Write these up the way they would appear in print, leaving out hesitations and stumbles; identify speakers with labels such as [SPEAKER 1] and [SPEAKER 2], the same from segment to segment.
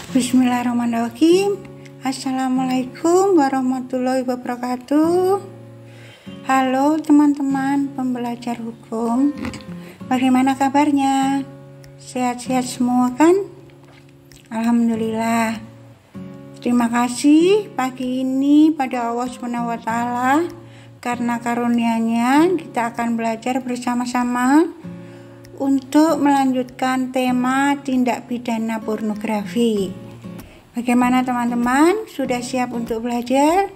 [SPEAKER 1] Bismillahirrahmanirrahim. Assalamualaikum warahmatullahi wabarakatuh. Halo teman-teman pembelajar hukum, bagaimana kabarnya? Sehat-sehat semua kan? Alhamdulillah. Terima kasih pagi ini pada Allah SWT, karena karunia-Nya kita akan belajar bersama-sama untuk melanjutkan tema tindak pidana pornografi. Bagaimana teman-teman? Sudah siap untuk belajar?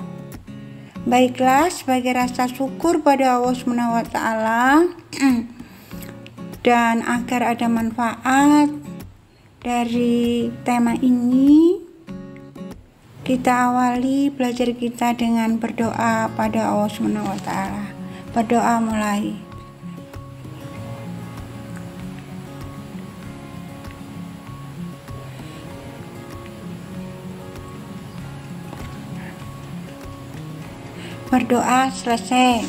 [SPEAKER 1] Baiklah, sebagai rasa syukur pada Allah SWT dan agar ada manfaat dari tema ini, kita awali belajar kita dengan berdoa pada Allah SWT. Berdoa mulai. Berdoa selesai.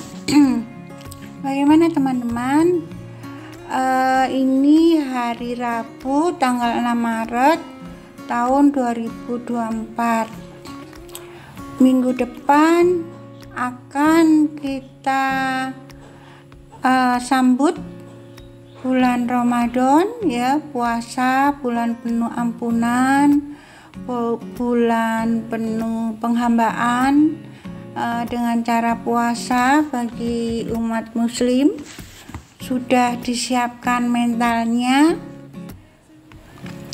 [SPEAKER 1] Bagaimana teman-teman? Ini hari Rabu tanggal 6 Maret tahun 2024. Minggu depan akan kita sambut bulan Ramadan, ya, puasa, bulan penuh ampunan, bulan penuh penghambaan. Dengan cara puasa bagi umat muslim, sudah disiapkan mentalnya,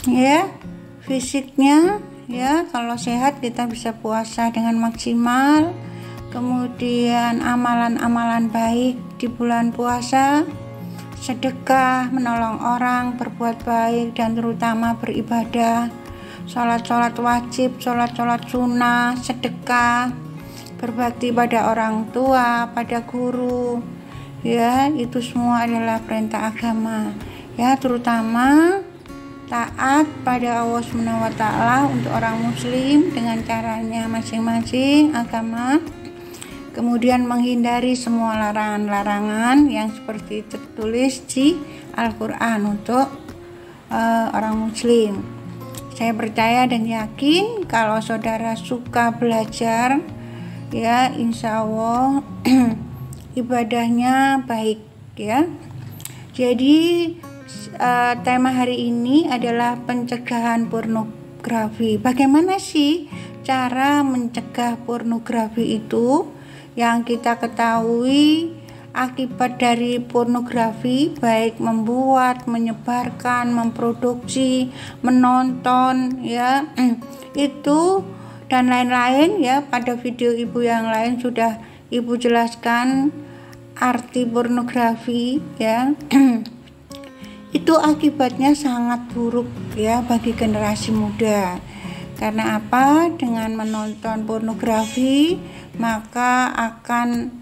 [SPEAKER 1] ya, fisiknya, ya. Kalau sehat kita bisa puasa dengan maksimal. Kemudian amalan-amalan baik di bulan puasa, sedekah, menolong orang, berbuat baik, dan terutama beribadah, sholat wajib, sholat sunnah, sedekah, berbakti pada orang tua, pada guru, ya, itu semua adalah perintah agama, ya, terutama taat pada Allah SWT untuk orang muslim dengan caranya masing-masing agama. Kemudian menghindari semua larangan-larangan yang seperti tertulis di Al-Quran untuk orang muslim. Saya percaya dan yakin kalau saudara suka belajar, ya, insya Allah ibadahnya baik, ya. Jadi tema hari ini adalah pencegahan pornografi. Bagaimana sih cara mencegah pornografi itu? Yang kita ketahui akibat dari pornografi, baik membuat, menyebarkan, memproduksi, menonton, ya, itu dan lain-lain, ya. Pada video ibu yang lain sudah ibu jelaskan arti pornografi, ya. Itu akibatnya sangat buruk, ya, bagi generasi muda. Karena apa? Dengan menonton pornografi maka akan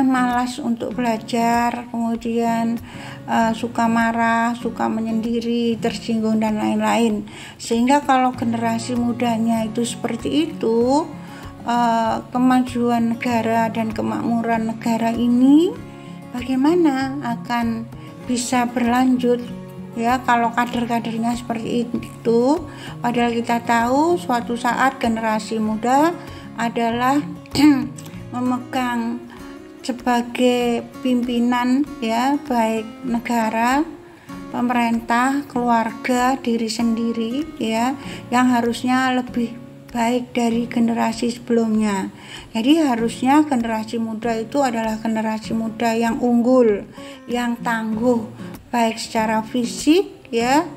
[SPEAKER 1] malas untuk belajar, kemudian suka marah, suka menyendiri, tersinggung, dan lain-lain. Sehingga kalau generasi mudanya itu seperti itu, kemajuan negara dan kemakmuran negara ini bagaimana akan bisa berlanjut, ya, kalau kader-kadernya seperti itu. Padahal kita tahu suatu saat generasi muda adalah memegang sebagai pimpinan, ya, baik negara, pemerintah, keluarga, diri sendiri, ya, yang harusnya lebih baik dari generasi sebelumnya. Jadi harusnya generasi muda itu adalah generasi muda yang unggul, yang tangguh, baik secara fisik, ya,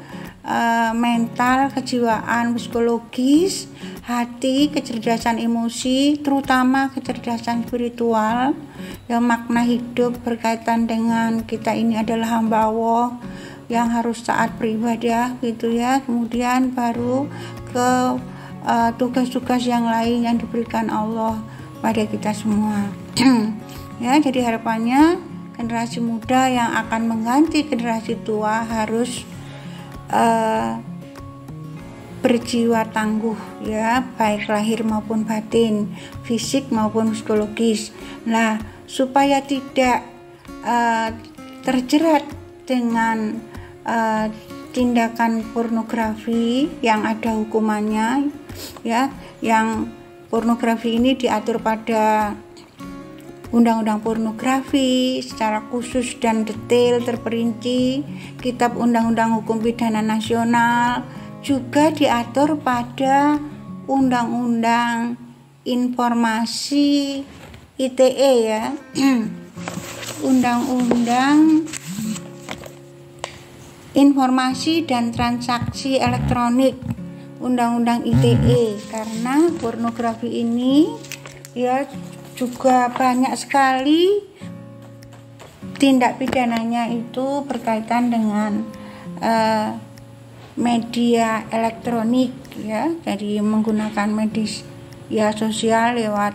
[SPEAKER 1] mental, kejiwaan, psikologis, hati, kecerdasan emosi, terutama kecerdasan spiritual, yang makna hidup berkaitan dengan kita ini adalah hamba Allah yang harus taat beribadah, gitu, ya. Kemudian baru ke tugas-tugas yang lain yang diberikan Allah pada kita semua. Ya, jadi harapannya generasi muda yang akan mengganti generasi tua harus berjiwa tangguh, ya, baik lahir maupun batin, fisik maupun psikologis. Nah, supaya tidak terjerat dengan tindakan pornografi yang ada hukumannya, ya, yang pornografi ini diatur pada Undang-Undang Pornografi secara khusus dan detail terperinci, Kitab Undang-Undang Hukum Pidana Nasional, juga diatur pada Undang-Undang Informasi ITE, ya. Undang-Undang Informasi dan Transaksi Elektronik, Undang-Undang ITE, karena pornografi ini ya juga banyak sekali tindak pidananya itu berkaitan dengan media elektronik, ya, jadi menggunakan media sosial lewat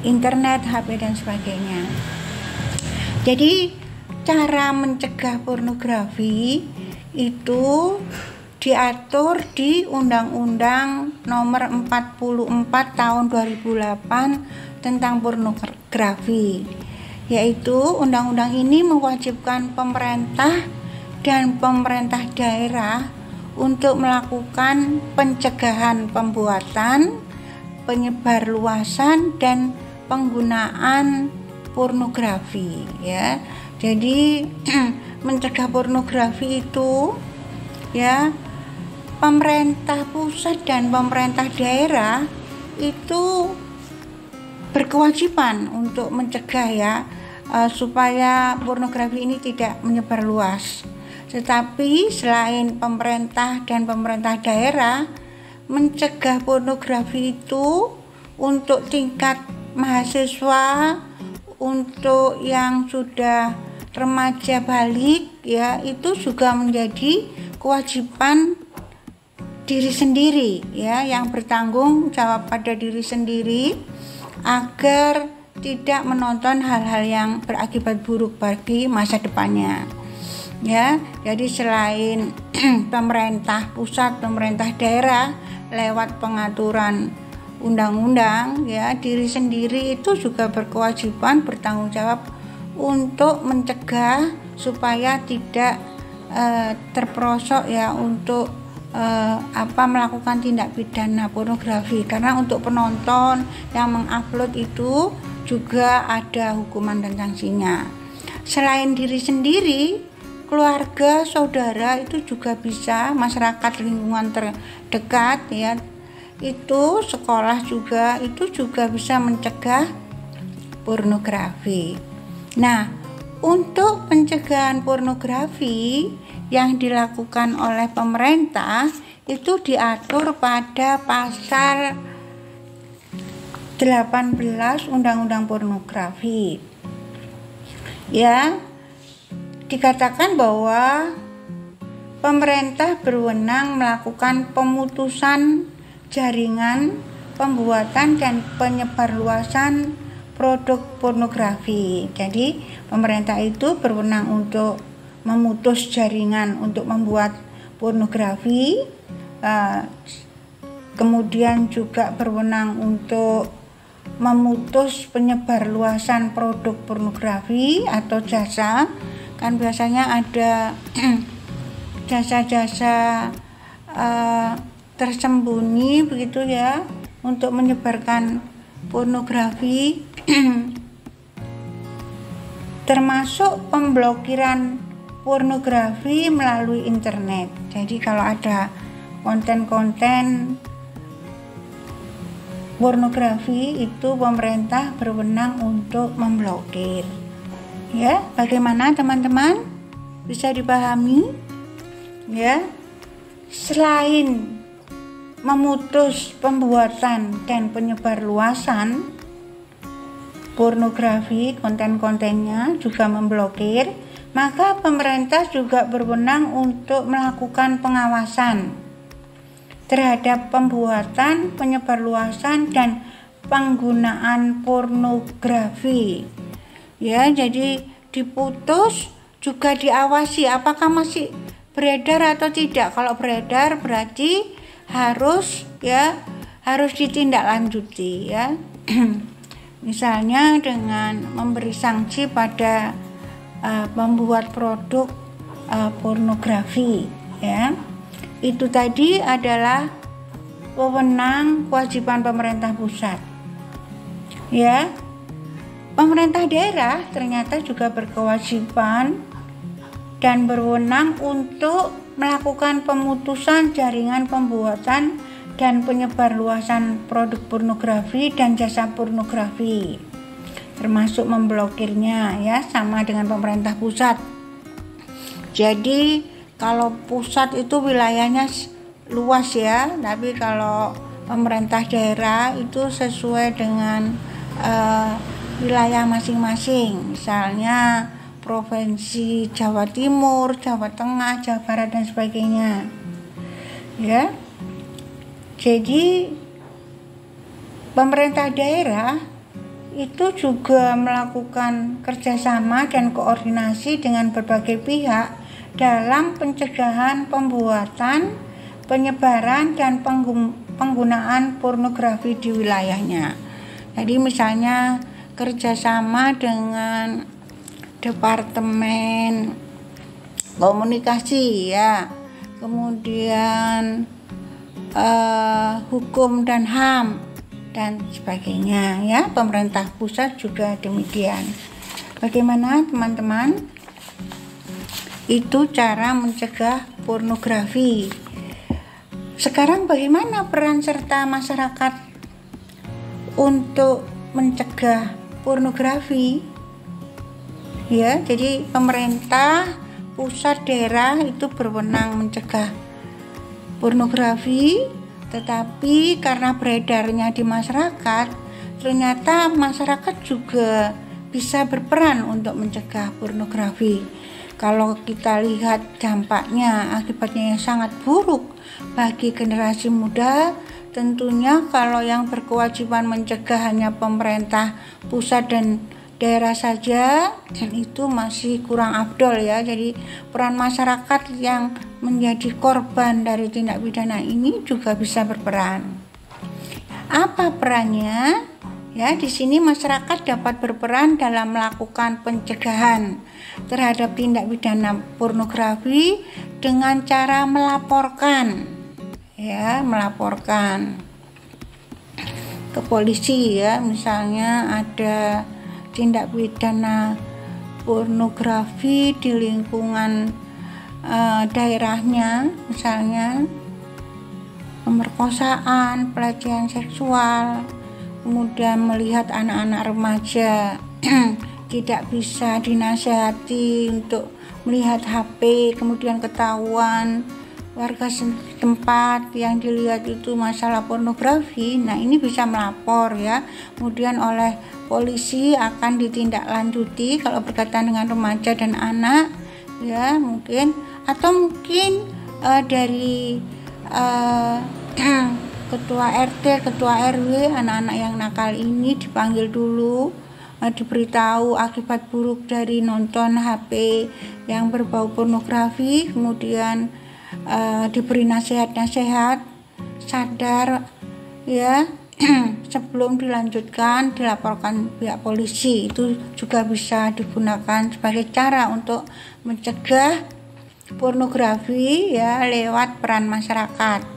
[SPEAKER 1] internet, HP dan sebagainya. Jadi cara mencegah pornografi itu diatur di Undang-Undang Nomor 44 Tahun 2008 tentang pornografi, yaitu undang-undang ini mewajibkan pemerintah dan pemerintah daerah untuk melakukan pencegahan pembuatan, penyebarluasan dan penggunaan pornografi, ya. Jadi mencegah pornografi itu, ya, pemerintah pusat dan pemerintah daerah itu berkewajiban untuk mencegah, ya, supaya pornografi ini tidak menyebar luas. Tetapi selain pemerintah dan pemerintah daerah, mencegah pornografi itu untuk tingkat mahasiswa, untuk yang sudah remaja balik, ya, itu juga menjadi kewajiban diri sendiri, ya, yang bertanggung jawab pada diri sendiri agar tidak menonton hal-hal yang berakibat buruk bagi masa depannya, ya. Jadi selain pemerintah pusat, pemerintah daerah lewat pengaturan undang-undang, ya, diri sendiri itu juga berkewajiban bertanggung jawab untuk mencegah supaya tidak terperosok, ya, untuk melakukan tindak pidana pornografi, karena untuk penonton yang mengupload itu juga ada hukuman dan sanksinya. Selain diri sendiri, keluarga, saudara itu juga bisa, masyarakat lingkungan terdekat, ya, itu sekolah juga, itu juga bisa mencegah pornografi. Nah, untuk pencegahan pornografi yang dilakukan oleh pemerintah itu diatur pada pasal 18 Undang-Undang Pornografi, ya. Dikatakan bahwa pemerintah berwenang melakukan pemutusan jaringan pembuatan dan penyebarluasan produk pornografi. Jadi pemerintah itu berwenang untuk memutus jaringan untuk membuat pornografi, kemudian juga berwenang untuk memutus penyebarluasan produk pornografi atau jasa. Kan biasanya ada jasa-jasa tersembunyi begitu, ya, untuk menyebarkan pornografi termasuk pemblokiran pornografi melalui internet. Jadi kalau ada konten-konten pornografi itu pemerintah berwenang untuk memblokir, ya. Bagaimana teman-teman? Bisa dipahami, ya? Selain memutus pembuatan dan penyebarluasan pornografi, konten-kontennya juga memblokir, maka pemerintah juga berwenang untuk melakukan pengawasan terhadap pembuatan, penyebarluasan dan penggunaan pornografi, ya. Jadi diputus juga diawasi apakah masih beredar atau tidak. Kalau beredar berarti harus ditindaklanjuti, ya. Misalnya dengan memberi sanksi pada pembuat produk pornografi, ya. Itu tadi adalah wewenang kewajiban pemerintah pusat. Ya. Pemerintah daerah ternyata juga berkewajiban dan berwenang untuk melakukan pemutusan jaringan pembuatan dan penyebarluasan produk pornografi dan jasa pornografi, termasuk memblokirnya, ya, sama dengan pemerintah pusat. Jadi kalau pusat itu wilayahnya luas, ya, tapi kalau pemerintah daerah itu sesuai dengan wilayah masing-masing, misalnya provinsi Jawa Timur, Jawa Tengah, Jawa Barat dan sebagainya, ya. Jadi pemerintah daerah itu juga melakukan kerjasama dan koordinasi dengan berbagai pihak dalam pencegahan pembuatan, penyebaran dan penggunaan pornografi di wilayahnya. Jadi misalnya kerjasama dengan Departemen Komunikasi, ya, kemudian Hukum dan HAM dan sebagainya, ya. Pemerintah pusat juga demikian. Bagaimana teman-teman? Itu cara mencegah pornografi. Sekarang bagaimana peran serta masyarakat untuk mencegah pornografi? Ya, jadi pemerintah pusat, daerah itu berwenang mencegah pornografi, tetapi karena beredarnya di masyarakat, ternyata masyarakat juga bisa berperan untuk mencegah pornografi. Kalau kita lihat dampaknya, akibatnya yang sangat buruk bagi generasi muda, tentunya kalau yang berkewajiban mencegah hanya pemerintah pusat dan daerah saja, dan itu masih kurang afdol, ya. Jadi peran masyarakat yang menjadi korban dari tindak pidana ini juga bisa berperan. Apa perannya? Ya, di sini masyarakat dapat berperan dalam melakukan pencegahan terhadap tindak pidana pornografi dengan cara melaporkan, ya, melaporkan ke polisi, ya. Misalnya ada tindak pidana pornografi di lingkungan daerahnya, misalnya pemerkosaan, pelecehan seksual, kemudian melihat anak-anak remaja tidak bisa dinasihati untuk melihat HP, kemudian ketahuan warga setempat yang dilihat itu masalah pornografi. Nah, ini bisa melapor, ya. Kemudian oleh polisi akan ditindaklanjuti kalau berkaitan dengan remaja dan anak, ya, mungkin, atau mungkin dari ketua RT, ketua RW, anak-anak yang nakal ini dipanggil dulu, diberitahu akibat buruk dari nonton HP yang berbau pornografi, kemudian diberi nasihat-nasihat, sadar, ya, sebelum dilanjutkan dilaporkan pihak polisi. Itu juga bisa digunakan sebagai cara untuk mencegah pornografi, ya, lewat peran masyarakat.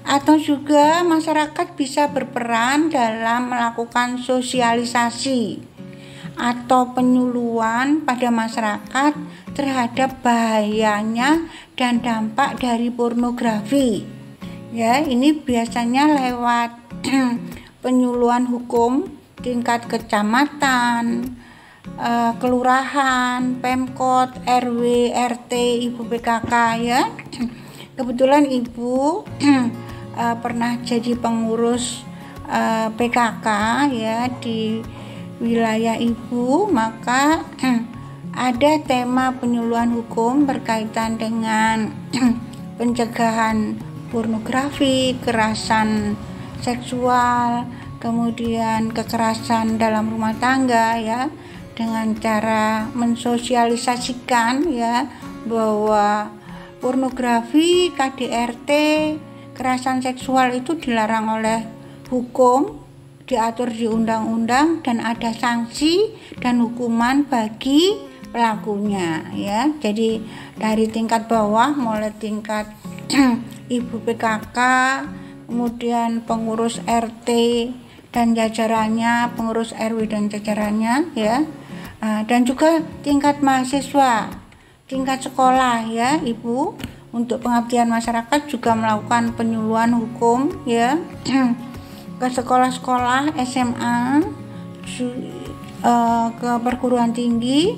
[SPEAKER 1] Atau juga masyarakat bisa berperan dalam melakukan sosialisasi atau penyuluhan pada masyarakat terhadap bahayanya dan dampak dari pornografi. Ya, ini biasanya lewat penyuluhan hukum tingkat kecamatan, kelurahan, Pemkot, RW, RT, Ibu PKK, ya. Kebetulan Ibu pernah jadi pengurus PKK, ya, di wilayah Ibu, maka ada tema penyuluhan hukum berkaitan dengan pencegahan pornografi, kekerasan seksual, kemudian kekerasan dalam rumah tangga, ya, dengan cara mensosialisasikan, ya, bahwa pornografi, KDRT, kekerasan seksual itu dilarang oleh hukum, diatur di undang-undang, dan ada sanksi dan hukuman bagi pelakunya ya. Jadi dari tingkat bawah mulai tingkat ibu PKK, kemudian pengurus RT dan jajarannya, pengurus RW dan jajarannya ya. Dan juga tingkat mahasiswa, tingkat sekolah ya Ibu. Untuk pengabdian masyarakat juga melakukan penyuluhan hukum ya ke sekolah-sekolah SMA, ke perguruan tinggi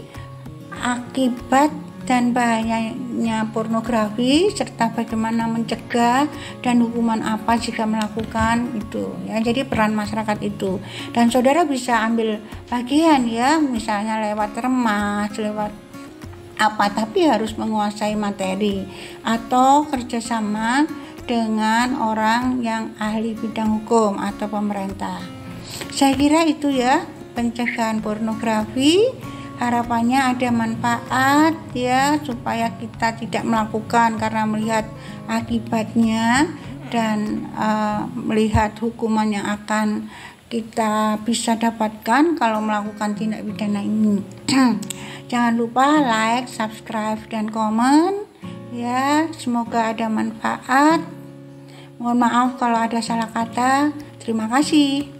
[SPEAKER 1] akibat dan bahayanya pornografi, serta bagaimana mencegah dan hukuman apa jika melakukan itu ya. Jadi peran masyarakat itu, dan saudara bisa ambil bagian ya, misalnya lewat remas, lewat apa, tapi harus menguasai materi atau kerjasama dengan orang yang ahli bidang hukum atau pemerintah. Saya kira itu ya pencegahan pornografi. Harapannya ada manfaat ya, supaya kita tidak melakukan karena melihat akibatnya dan melihat hukuman yang akan kita bisa dapatkan kalau melakukan tindak pidana ini. Jangan lupa like, subscribe, dan komen ya. Semoga ada manfaat. Mohon maaf kalau ada salah kata. Terima kasih.